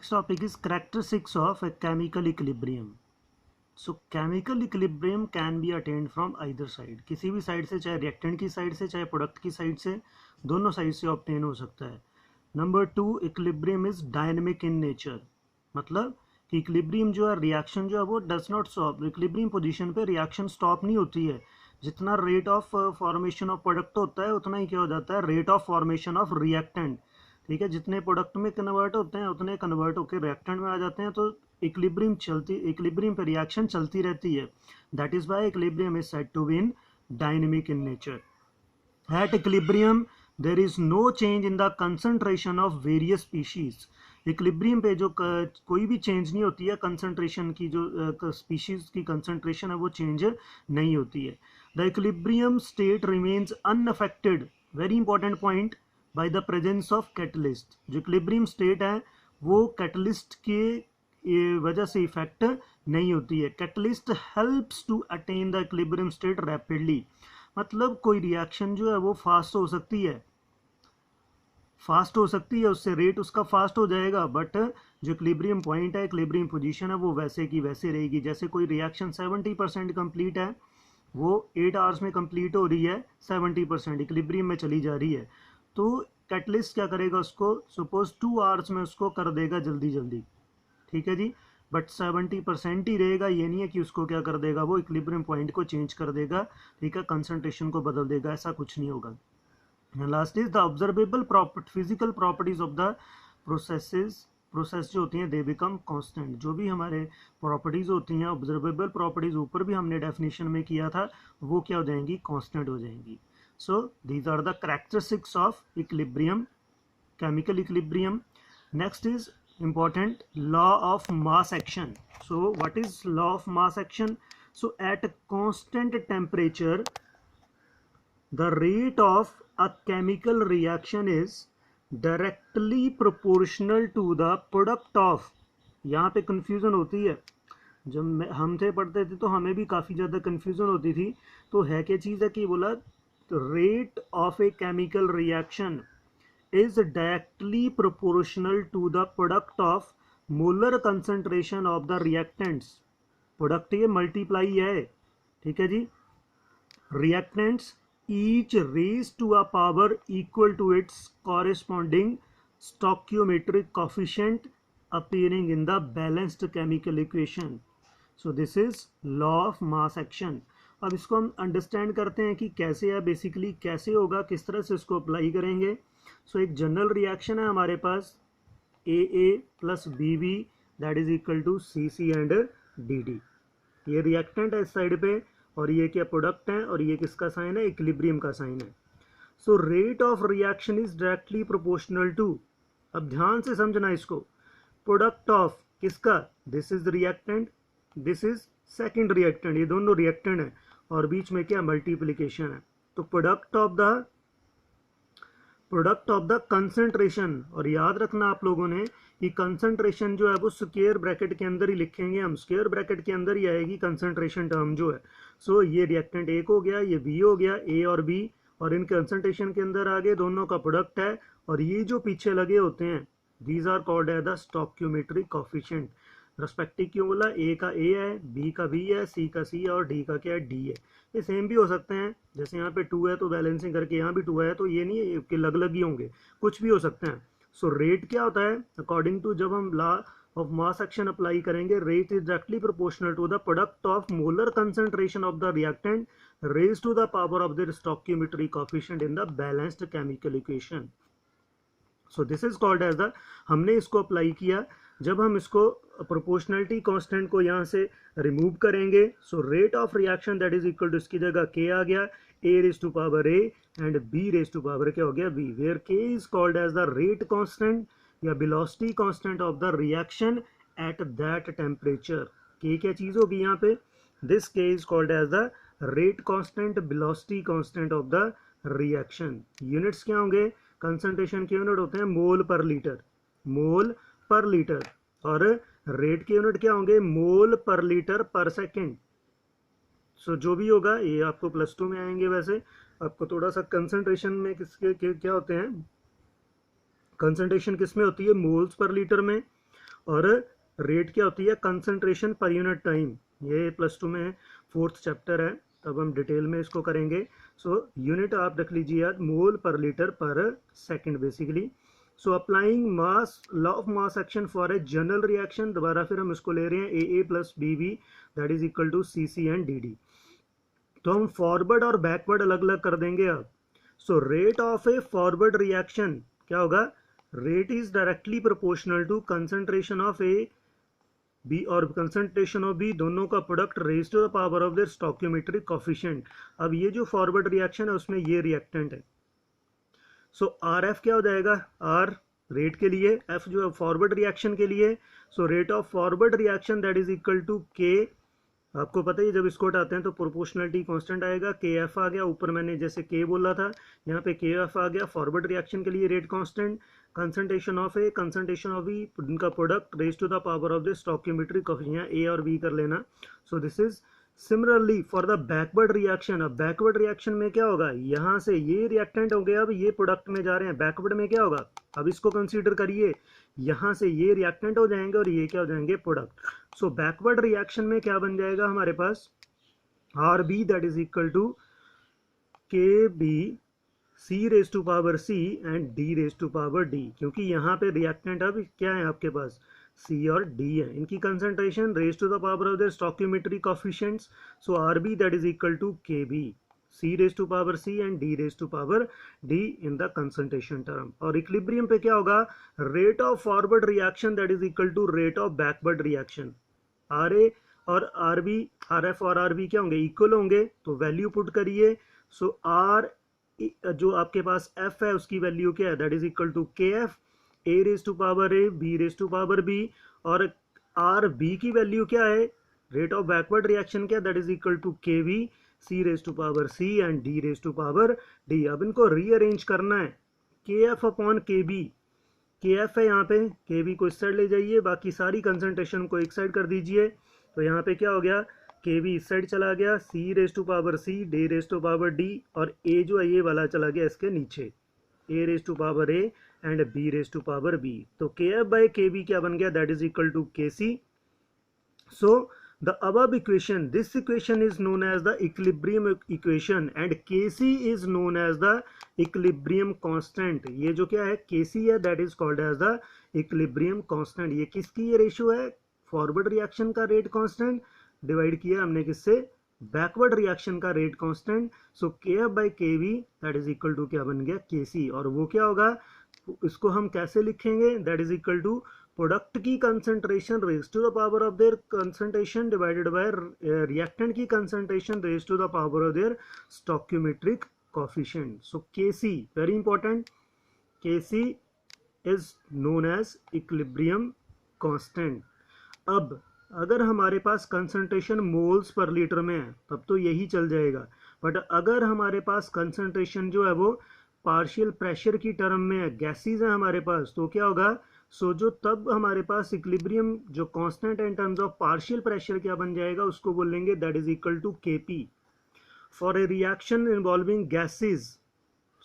next topic is characteristics of a chemical equilibrium. So chemical equilibrium can be attained from either side. किसी भी side से, चाहे reactant की side से चाहे प्रोडक्ट की साइड से, दोनों साइड से ऑब्टेन हो सकता है. Number 2, equilibrium is dynamic in nature. मतलब कि इक्विलिब्रियम जो है, रिएक्शन जो है वो does not stop. Equilibrium position पे रिएक्शन स्टॉप नहीं होती है. जितना rate of formation of product होता है उतना ही क्या हो जाता है, rate of formation of reactant. ठीक है, जितने प्रोडक्ट में कन्वर्ट होते हैं उतने कन्वर्ट होकर रिएक्टेंट में आ जाते हैं. तो इक्विलिब्रियम पे रिएक्शन चलती रहती है. That is why equilibrium is said to be in dynamic in nature. At equilibrium there is no change in the concentration of various species. Equilibrium पे जो कोई भी चेंज नहीं होती है, कंसंट्रेशन की जो स्पीशीज की कंसंट्रेशन है वो चेंज नहीं होती है. The equilibrium state remains unaffected, very important point, by the presence of catalyst. जो इक्विलिब्रियम स्टेट है वो कैटलिस्ट के वजह से इफेक्ट नहीं होती है. Catalyst helps to attain the equilibrium state rapidly. मतलब कोई रिएक्शन जो है वो फास्ट हो सकती है, उससे रेट उसका फास्ट हो जाएगा, बट जो इक्विलिब्रियम पॉइंट है, इक्विलिब्रियम पोजीशन है, वो वैसे की वैसे रहेगी. जैसे कोई रिएक्शन 70% कंप्लीट है, वो 8 आवर्स में कंप्लीट हो रही है, 70% इक्विलिब्रियम में चली जा रही है. तो कैटलिस्ट क्या करेगा, उसको सपोज 2 आवर्स में उसको कर देगा जल्दी जल्दी. ठीक है जी, बट 70% ही रहेगा. ये नहीं है कि उसको क्या कर देगा, वो इक्विलिब्रियम पॉइंट को चेंज कर देगा. ठीक है, कंसंट्रेशन को बदल देगा, ऐसा कुछ नहीं होगा. Last is the observable physical properties of the process जो होती हैं, दे बिकम कांस्टेंट. जो भी हमारे प्रॉपर्टीज होती हैं, ऑब्जर्वेबल प्रॉपर्टीज, ऊपर भी हमने डेफिनेशन में किया था, वो क्या हो जाएंगी, कांस्टेंट हो जाएंगी. So these are the characteristics of equilibrium, chemical equilibrium. Next is important, law of mass action. So what is law of mass action? So at constant temperature, the rate of a chemical reaction is directly proportional to the product of. यहाँ पे confusion होती है. जब हम थे पढ़ते थे तो हमें भी काफ़ी ज़्यादा confusion होती थी. तो है क्या चीज़ है कि बोला, rate of a chemical reaction is directly proportional to the product of molar concentration of the reactants. Product ये मल्टीप्लाई है. ठीक है जी, reactants each raised to a power equal to its corresponding stoichiometric coefficient appearing in the balanced chemical equation. So this is law of mass action. अब इसको हम understand करते हैं कि कैसे है, बेसिकली कैसे होगा, किस तरह से इसको अप्लाई करेंगे. सो एक जनरल रिएक्शन है हमारे पास, AA plus BB that is equal to CC and DD. ये रिएक्टेंट है इस साइड पे, और ये क्या प्रोडक्ट है, और ये किसका साइन है, इक्विलिब्रियम का साइन है. So rate of reaction is directly proportional to, अब ध्यान से समझना इसको, प्रोडक्ट ऑफ किसका, this is reactant, this is second reactant, ये दोनों रिएक्टेंट है, और बीच में क्या मल्टीप्लिकेशन है. तो प्रोडक्ट ऑफ द कंसंट्रेशन. और याद रखना आप लोगों ने कि कंसंट्रेशन जो है वो स्क्वायर ब्रैकेट के अंदर ही लिखेंगे हम, स्क्वायर ब्रैकेट के अंदर ही आएगी कंसंट्रेशन टर्म जो है. सो ये रिएक्टेंट एक हो गया, ये बी हो गया, ए और बी, और इन कंसंट्रेशन के अंदर आगे दोनों का प्रोडक्ट है. और ये जो पीछे लगे होते हैं, these are called as the stoichiometric coefficient. Respective क्यों बोला, ए का ए है, बी का बी है, सी का सी है, और डी का क्या है, डी है. ये सेम भी हो सकते हैं, जैसे यहाँ पे 2 है तो बैलेंसिंग करके यहाँ भी 2 है, तो ये नहीं है कि अलग अलग ही होंगे, कुछ भी हो सकते हैं. सो रेट क्या होता है, अकॉर्डिंग टू जब हम law of mass action apply करेंगे, rate is directly proportional to the product of molar concentration of the reactant raise to the power of the stoichiometric coefficient in the balanced chemical equation. So this is called as the, हमने इसको apply किया जब हम इसको proportionality constant को यहाँ से remove करेंगे. So rate of reaction that is equal to, इसकी जगह k आ गया, a raise to power a and b raise to power क्या हो गया, b, where k is called as the rate constant या velocity constant of the reaction at that temperature. k क्या चीज होगी यहाँ पे, this k is called as the rate constant, velocity constant of the reaction. Units क्या होंगे, concentration के unit होते हैं मोल पर लीटर, और रेट के यूनिट क्या होंगे, मोल पर लीटर पर सेकेंड. सो जो भी होगा ये आपको +2 में आएंगे. वैसे आपको थोड़ा सा कंसंट्रेशन में किसके क्या होते हैं, कंसंट्रेशन किस में होती है, मोल्स पर लीटर में, और रेट क्या होती है, कंसंट्रेशन पर यूनिट टाइम। ये +2 में 4th चैप्टर है, तब हम डिटेल में इसको करेंगे। सो यूनिट आप रख लीजिए याद, मोल per litre per second basically. So applying mass law of mass action for a general reaction, दोबारा फिर हम इसको ले रहे हैं A plus B B that is equal to C C and D D. तो हम फॉरवर्ड और बैकवर्ड अलग अलग कर देंगे अब। So rate of a forward reaction क्या होगा, rate is directly proportional to concentration of A B और कंसंट्रेशन ऑफ बी, दोनों का product raise to the power of their stoichiometric coefficient. अब ये जो फॉरवर्ड रिएक्शन है उसमें ये रिएक्टेंट है। सो आर एफ क्या हो जाएगा, आर रेट के लिए, एफ जो है फॉरवर्ड रिएक्शन के लिए। So rate of forward reaction that is equal to K, आपको पता है जब इसको हटाते हैं तो प्रोपोर्शनलिटी कांस्टेंट आएगा, के एफ आ गया, ऊपर मैंने जैसे के बोला था यहाँ पे के एफ आ गया, फॉरवर्ड रिएक्शन के लिए rate constant, concentration of A concentration of B, उनका product raise to the power of the stoichiometric coefficient, A और बी कर लेना। So this is similarly for the backward reaction. अब बैकवर्ड रिएक्शन में क्या होगा, यहाँ से ये रिएक्टेंट हो गया, अब ये प्रोडक्ट में जा रहे हैं, बैकवर्ड में क्या होगा, अब इसको कंसीडर करिए, यहाँ से ये रिएक्टेंट हो जाएंगे और ये क्या हो जाएंगे, प्रोडक्ट। सो बैकवर्ड रिएक्शन में क्या बन जाएगा हमारे पास, R B that is equal to K B C raise to power C and D raise to power D, क्योंकि यहाँ पे रिएक्टेंट अब क्या है आपके पास, सी और डी है, इनकी concentration raise to the power of the stoichiometric coefficients. So R B that is equal to K B C raise to power C and D raise to power D in the concentration term. और equilibrium पे क्या होगा, rate of forward reaction that is equal to rate of backward reaction. R A और R B, R F और R B क्या होंगे, equal होंगे, तो वैल्यू पुट करिए। सो आर जो आपके पास एफ है उसकी वैल्यू क्या है, that is equal to K F A raise to power A B raise to power B, और आर बी की वैल्यू क्या है, रेट ऑफ बैकवर्ड रिएक्शन क्या, that is equal to K V C raise to power C and D raise to power D. अब इनको rearrange करना है, K F upon K B, K F है यहाँ पे, के बी को इस साइड ले जाइए, बाकी सारी कंसंट्रेशन को एक साइड कर दीजिए। तो यहाँ पे क्या हो गया, के बी इस साइड चला गया, C raise to power C D raise to power D, और ए जो है ये वाला चला गया इसके नीचे, A raise to power A and B raise to power B. तो के एफ बाई के बी क्या बन गया, दैट इज इक्वल टू के सी। सो the above equation, this equation is known as the equilibrium equation and Kc is known as the equilibrium constant। ये जो क्या है Kc है, that is called as the equilibrium constant। ये किसकी ये ratio है, फॉरवर्ड रिएक्शन का रेट कांस्टेंट डिवाइड किया हमने किससे, बैकवर्ड रिएक्शन का rate constant. So K F by K V that is equal to क्या बन गया, Kc, और वो क्या होगा, इसको हम कैसे लिखेंगे, that is equal to product की concentration raise to the power of their concentration divided by reactant की concentration raise to the power of their stoichiometric coefficient. So Kc very important, Kc is known as equilibrium constant. अब अगर हमारे पास concentration moles per litre में है तब तो यही चल जाएगा, बट अगर हमारे पास कंसंट्रेशन जो है वो पार्शियल प्रेशर की टर्म में है, गैसेज है हमारे पास, तो क्या होगा, सो जो तब हमारे पास इक्विलिब्रियम जो कांस्टेंट है in terms of partial pressure क्या बन जाएगा, उसको बोलेंगे that is equal to Kp। For a reaction involving gases,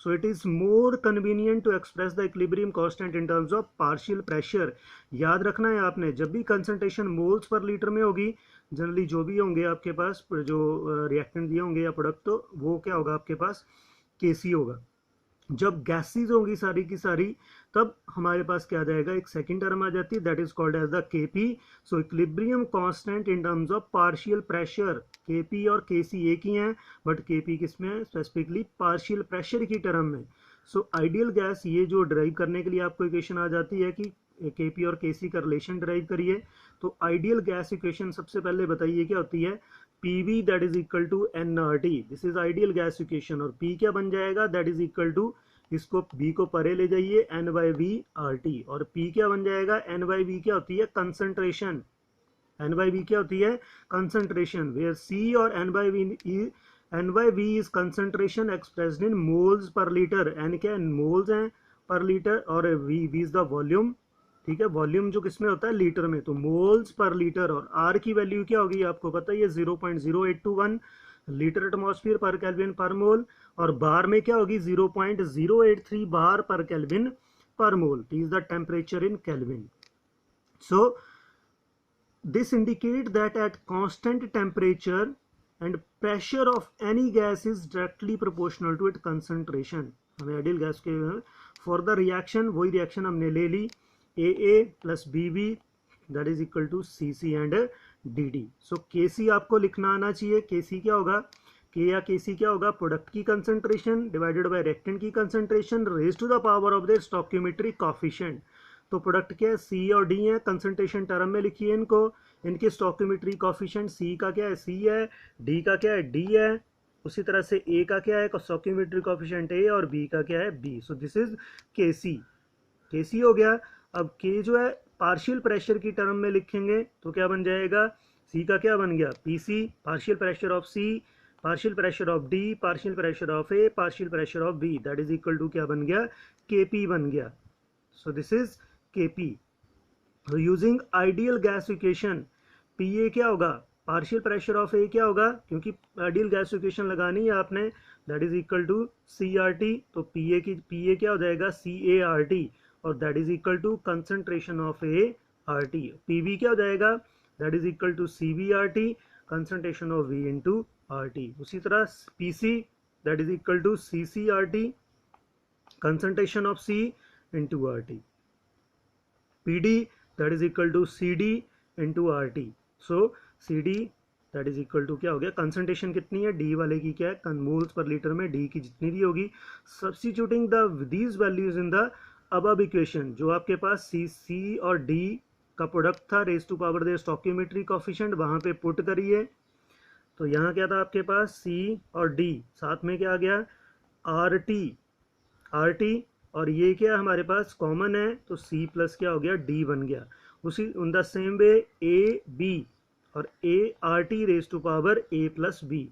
so it is more convenient to express the equilibrium constant in terms of partial pressure. याद रखना है आपने, जब भी कंसंट्रेशन मोल्स पर लीटर में होगी, जनरली जो भी होंगे आपके पास जो रिएक्टेंट दिए होंगे या प्रोडक्ट, तो वो क्या होगा आपके पास Kc होगा। जब गैसेज होंगी सारी की सारी, तब हमारे पास क्या आ जाएगा, एक सेकंड टर्म आ जाती है that is called as the Kp। So equilibrium constant in terms of partial pressure, Kp और Kc एक ही हैं, बट Kp किसमें है, स्पेसिफिकली पार्शियल प्रेशर की टर्म में। सो आइडियल गैस, ये जो ड्राइव करने के लिए आपको इक्वेशन आ जाती है कि Kp और Kc का रिलेशन ड्राइव करिए, तो आइडियल गैस इक्वेशन सबसे पहले बताइए क्या होती है, Pv that is equal to nRT, this is ideal gas equation, और P क्या बन जाएगा, दैट इज इक्वल टू, इसको B को परे ले जाइए, N/V/RT, और P क्या बन जाएगा, N/V क्या होती है, कंसंट्रेशन, N/V क्या होती है, कंसंट्रेशन, वेयर C और N/V is concentration expressed in moles per litre, N क्या मोल्स हैं पर लीटर, और V इज द वॉल्यूम, ठीक है, वॉल्यूम जो किसमें होता है, लीटर में, तो मोल्स पर लीटर, और R की वैल्यू क्या होगी आपको पता है, ये 0.0821 लीटर एटमॉस्फेयर पर केल्विन पर मोल, और बार में क्या होगी 0.083 बार per kelvin per mole, is the temperature in kelvin. So this indicate that at constant temperature and pressure of any gas is directly proportional to its concentration. हमें ideal gas के for the reaction, वही reaction हमने ले ली, AA plus BB that is equal to CC and DD. So KC आपको लिखना आना चाहिए. KC क्या होगा, K या KC क्या होगा, प्रोडक्ट की कंसंट्रेशन डिवाइडेड बाय रिएक्टेंट की concentration raise to the power of the stoichiometric coefficient. तो प्रोडक्ट क्या है, C और D है, कंसंट्रेशन टर्म में लिखिए इनको, इनके स्टोइकियोमेट्रिक कोफिशिएंट C का क्या है, C है, D का क्या है, D है, उसी तरह से A का क्या है, स्टोइकियोमेट्रिक कोफिशिएंट A, और B का क्या है, B. So this is KC. KC हो गया. अब K जो है पार्शियल प्रेशर की टर्म में लिखेंगे तो क्या बन जाएगा, C का क्या बन गया, PC, partial pressure of C, partial pressure of D, partial pressure of A, partial pressure of B, that is equal to क्या बन गया, KP बन गया. So this is KP. Using ideal gas equation, PA क्या होगा, partial pressure of A क्या होगा, क्योंकि आइडियल गैस इक्वेशन लगानी है आपने, that is equal to CRT. तो PA क्या हो जाएगा, CART, और that is equal to concentration of ART. PB क्या हो जाएगा, that is equal to CBRT, concentration of V into RT. उसी तरह PC that is equal to CCRT, concentration of C into RT. PD that is equal to CD into RT. So CD that is equal to क्या हो गया, concentration कितनी है, D वाले की क्या है, मोल्स पर लीटर में D की जितनी भी होगी. Substituting the these values in the above equation, जो आपके पास C और D का प्रोडक्ट था raise to power the stoichiometric coefficient, वहां पे पुट करिए. तो यहाँ क्या था आपके पास, C और D, साथ में क्या आ गया, RT, और ये क्या हमारे पास कॉमन है, तो C प्लस क्या हो गया, D बन गया. उसी in the same way AB और ART raise to power A plus B.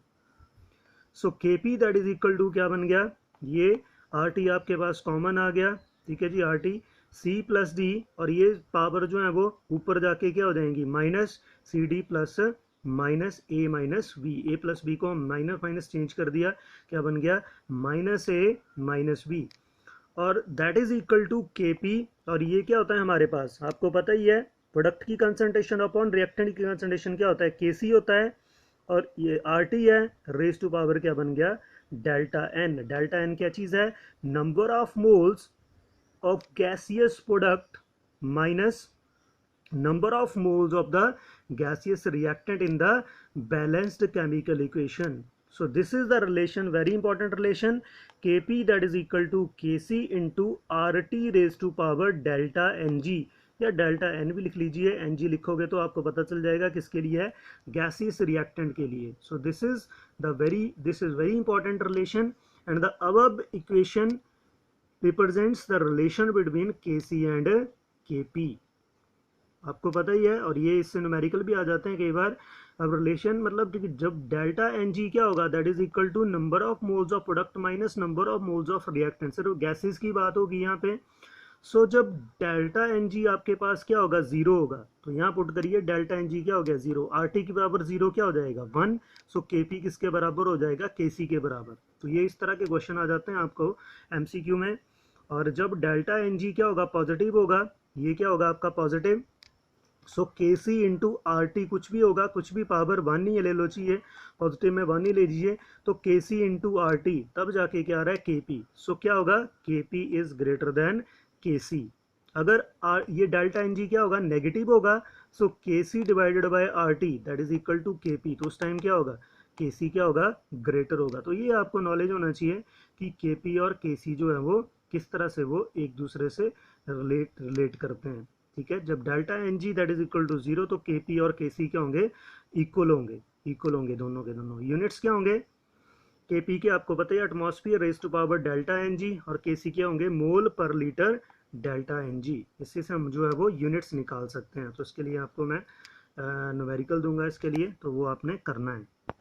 So KP that is equal to क्या बन गया, ये RT आपके पास कॉमन आ गया, ठीक है जी, RT C प्लस D, और ये पावर जो है वो ऊपर जाके क्या हो जाएंगी, minus CD plus minus A minus B. A plus B को माइनस माइनस चेंज कर दिया, क्या बन गया, माइनस A माइनस B, और that is equal to KP. और ये क्या होता है हमारे पास, आपको पता ही है, प्रोडक्ट की कंसंट्रेशन अपॉन रिएक्टेंट की कंसंट्रेशन क्या होता है, KC होता है, और ये RT है, रेज टू पावर क्या बन गया, डेल्टा N. डेल्टा N क्या चीज़ है, number of moles of gaseous product minus number of moles of the gaseous reactant in the balanced chemical equation. So this is the relation, very important relation, KP that is equal to KC into RT raised to power delta NG, या delta N भी लिख लीजिए, NG लिखोगे तो आपको पता चल जाएगा किसके लिए है, गैसियस रिएक्टेंट के लिए. सो this is very important relation, and the above equation represents the relation between KC and KP. आपको पता ही है, और ये इससे न्यूमेरिकल भी आ जाते हैं कई बार. अब रिलेशन मतलब जब डेल्टा NG क्या होगा, that is equal to number of moles of product minus number of moles of reactant. सिर्फ गैसेस की बात होगी यहाँ पे. सो जब डेल्टा NG आपके पास क्या होगा, जीरो होगा, तो यहाँ पुट करिए डेल्टा NG क्या हो गया, जीरो. RT के बराबर जीरो क्या हो जाएगा, 1. सो KP किसके बराबर हो जाएगा, KC के बराबर. तो ये इस तरह के क्वेश्चन आ जाते हैं आपको MCQ में. और जब डेल्टा NG क्या होगा, पॉजिटिव होगा, ये क्या होगा आपका पॉजिटिव. सो KC इंटू RT कुछ भी होगा, कुछ भी पावर 1 ही ले लो, चाहिए पॉजिटिव में 1 ही ले लीजिए, तो KC इंटू RT तब जाके क्या आ रहा है, KP. सो क्या होगा, KP is greater than KC. अगर ये डेल्टा NG क्या होगा, नेगेटिव होगा, so KC divided by RT that is equal to KP. तो उस टाइम क्या होगा, KC क्या होगा, ग्रेटर होगा. तो ये आपको नॉलेज होना चाहिए कि KP और KC जो है वो किस तरह से वो एक दूसरे से रिलेट करते हैं, ठीक है. जब delta NG that is equal to 0, तो KP और KC क्या होंगे, इक्वल होंगे दोनों के दोनों. यूनिट्स क्या होंगे, KP के आपको पता है atmosphere raise to power delta NG, और KC क्या होंगे, मोल पर लीटर डेल्टा NG. इससे से हम जो है वो यूनिट्स निकाल सकते हैं. तो इसके लिए आपको मैं न्यूमेरिकल दूंगा इसके लिए, तो वो आपने करना है.